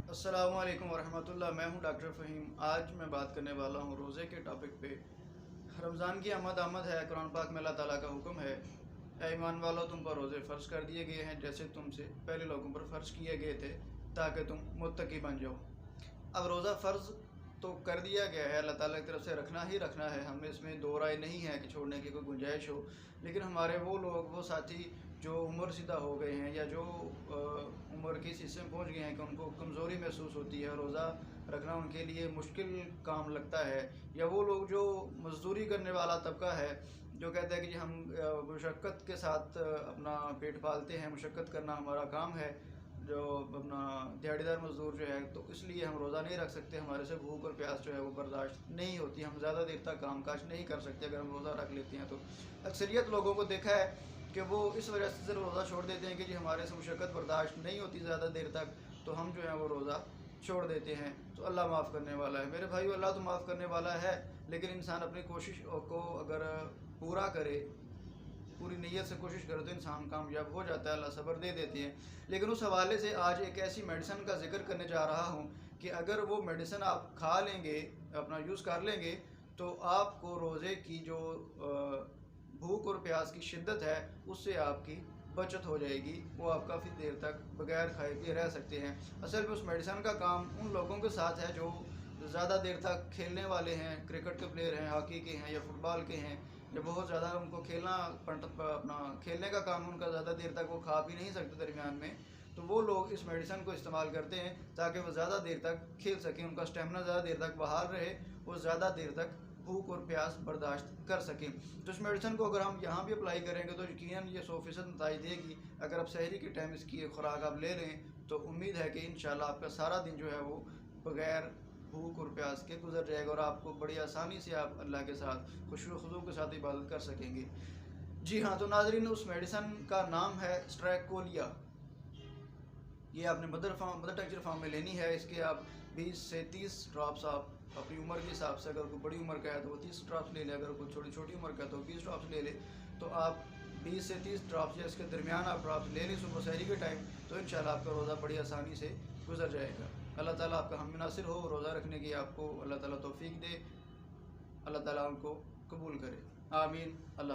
अस्सलामु अलैकुम वरहमतुल्लाह। मैं हूं डॉक्टर फ़हीम। आज मैं बात करने वाला हूं रोज़े के टॉपिक पे। रमज़ान की आमद है। कुरान पाक में अल्लाह ताला का हुक्म है, ऐ ईमान वालों, तुम पर रोज़े फ़र्ज़ कर दिए गए हैं जैसे तुमसे पहले लोगों पर फ़र्ज़ किए गए थे, ताकि तुम मुत्तकी बन जाओ। अब रोज़ा फ़र्ज़ तो कर दिया गया है, अल्लाह ताला की तरफ से रखना ही रखना है, हमें इसमें दो राय नहीं है कि छोड़ने की कोई गुंजाइश हो। लेकिन हमारे वो लोग, वो साथी जो उम्र सीधा हो गए हैं या जो उम्र की इस हिस्से में पहुँच गए हैं कि उनको कमज़ोरी महसूस होती है, रोज़ा रखना उनके लिए मुश्किल काम लगता है, या वो लोग जो मज़दूरी करने वाला तबका है, जो कहता है कि जी हम मुशक्क़त के साथ अपना पेट पालते हैं, मुशक्क़त करना हमारा काम है, जो अपना दिहाड़ीदार मज़दूर जो है, तो इसलिए हम रोज़ा नहीं रख सकते, हमारे से भूख और प्यास जो है वो बर्दाश्त नहीं होती, हम ज़्यादा देर तक काम काज नहीं कर सकते अगर हम रोज़ा रख लेते हैं। तो अक्सरियत लोगों को देखा है कि वो इस वजह से रोज़ा छोड़ देते हैं कि जी हमारे से मुशक्क़त बर्दाश्त नहीं होती ज़्यादा देर तक, तो हम जो है वो रोज़ा छोड़ देते हैं। तो अल्लाह माफ़ करने वाला है मेरे भाई, अल्लाह तो माफ़ करने वाला है, लेकिन इंसान अपनी कोशिश को अगर पूरा करे, पूरी नीयत से कोशिश करे, तो इंसान कामयाब हो जाता है, अल्लाह सब्र दे देते हैं। लेकिन उस हवाले से आज एक ऐसी मेडिसिन का जिक्र करने जा रहा हूँ कि अगर वो मेडिसिन आप खा लेंगे, अपना यूज़ कर लेंगे, तो आपको रोज़े की जो भूख और प्यास की शिद्दत है उससे आपकी बचत हो जाएगी, वो आप काफ़ी देर तक बगैर खाए पिए रह सकते हैं। असल में उस मेडिसिन का काम उन लोगों के साथ है जो ज़्यादा देर तक खेलने वाले हैं, क्रिकेट के प्लेयर हैं, हॉकी के हैं या फुटबॉल के हैं, या बहुत ज़्यादा उनको खेलना अपना खेलने का काम उनका, ज़्यादा देर तक वो खा भी नहीं सकते दरमियान में, तो वो लोग इस मेडिसिन को इस्तेमाल करते हैं ताकि वो ज़्यादा देर तक खेल सकें, उनका स्टेमिना ज़्यादा देर तक बहाल रहे, वो ज़्यादा देर तक भूख और प्यास बर्दाश्त कर सकें। तो इस मेडिसिन को अगर हम यहाँ भी अप्लाई करेंगे तो यकीनन ये 100% नतीजा देगी। अगर आप सहरी के टाइम इसकी खुराक आप ले लें तो उम्मीद है कि इंशाल्लाह आपका सारा दिन जो है वो बग़ैर भूख और प्यास के गुजर जाएगा और आपको बड़ी आसानी से आप अल्लाह के साथ खुशू के साथ इबादत कर सकेंगे। जी हाँ, तो नाज़रीन, उस मेडिसिन का नाम है स्ट्रैकोलिया। ये आपने मदर टेक्चर फॉर्म में लेनी है। इसके आप 20 से 30 ड्रॉप्स आप अपनी उम्र के हिसाब से, अगर कोई बड़ी उम्र का है तो वो 30 ड्रॉप्स ले ले, अगर कोई छोटी उम्र का है तो 20 ड्रॉप्स ले ले। तो आप 20 से 30 ड्रॉप्स या इसके दरमियान आप ड्रॉप्स ले लें सुबह सहरी के टाइम, तो इंशाल्लाह आपका रोज़ा बड़ी आसानी से गुजर जाएगा। अल्लाह ताला आपका हम नासिर हो, रोज़ा रखने की आपको अल्लाह ताला तौफीक दे, अल्लाह ताला उनको कबूल करे, आमीन। अल्लाह।